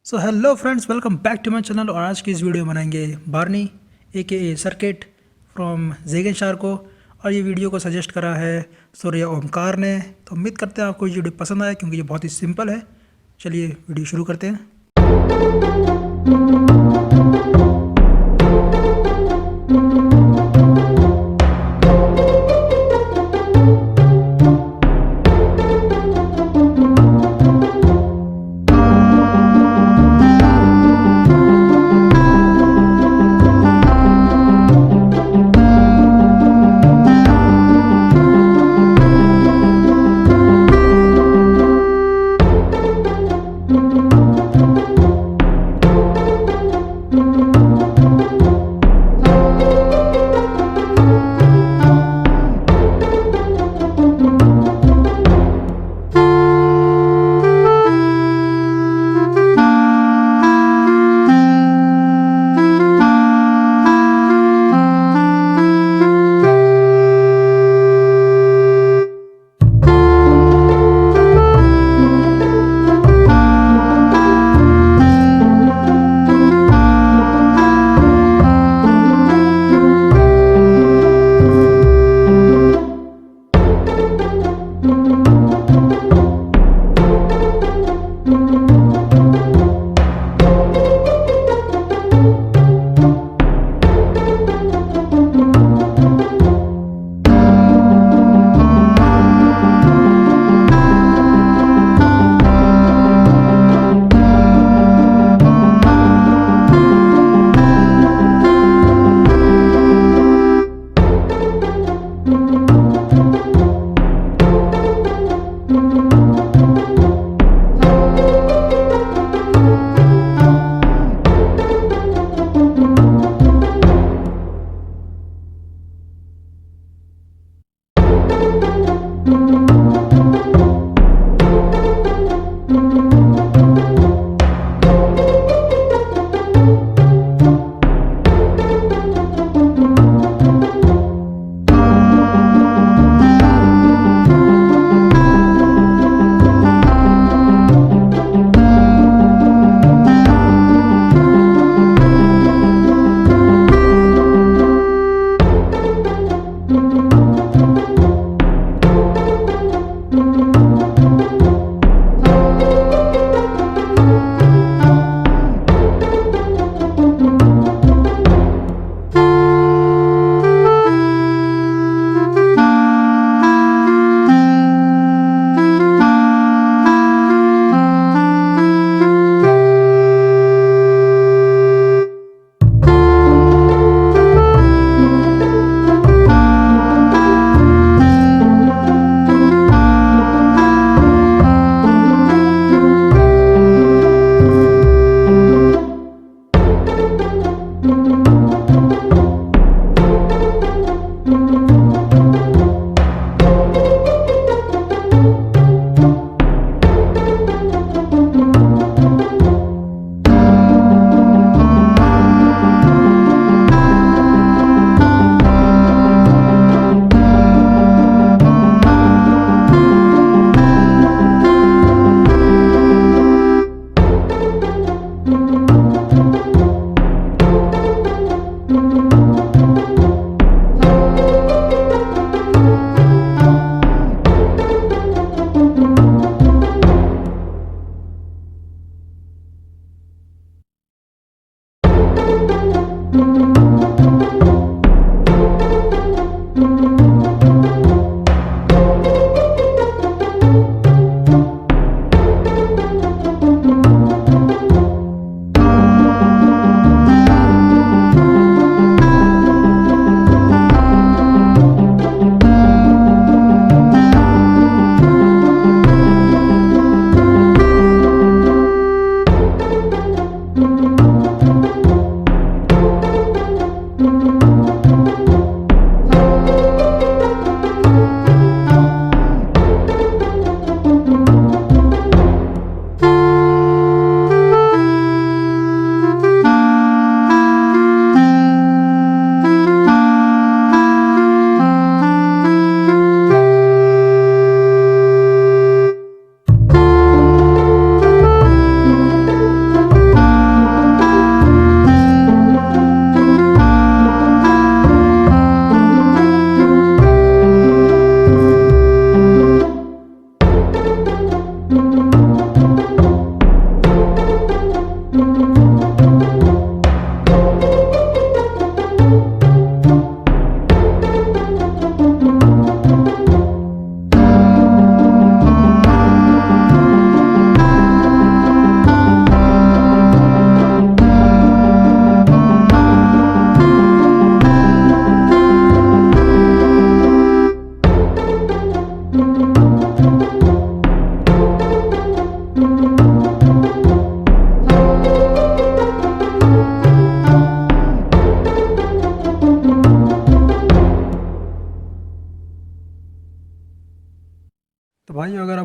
So hello friends, welcome back to my channel. और आज की इस वीडियो में बनाएंगे Barney a circuit from ZIG and SHARKO। और ये वीडियो को सजेस्ट करा है सूर्य ओमकार ने। तो उम्मीद करते हैं आपको ये वीडियो पसंद आए, क्योंकि ये बहुत ही सिंपल है। चलिए वीडियो शुरू करते हैं।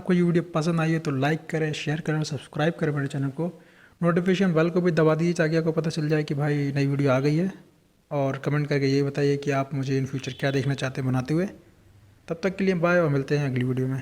आपको ये वीडियो पसंद आई हो तो लाइक करें, शेयर करें और सब्सक्राइब करें मेरे चैनल को। नोटिफिकेशन बेल को भी दबा दीजिए ताकि आपको पता चल जाए कि भाई नई वीडियो आ गई है। और कमेंट करके ये बताइए कि आप मुझे इन फ्यूचर क्या देखना चाहते हैं बनाते हुए। तब तक के लिए बाय और मिलते हैं अगली वीडियो में।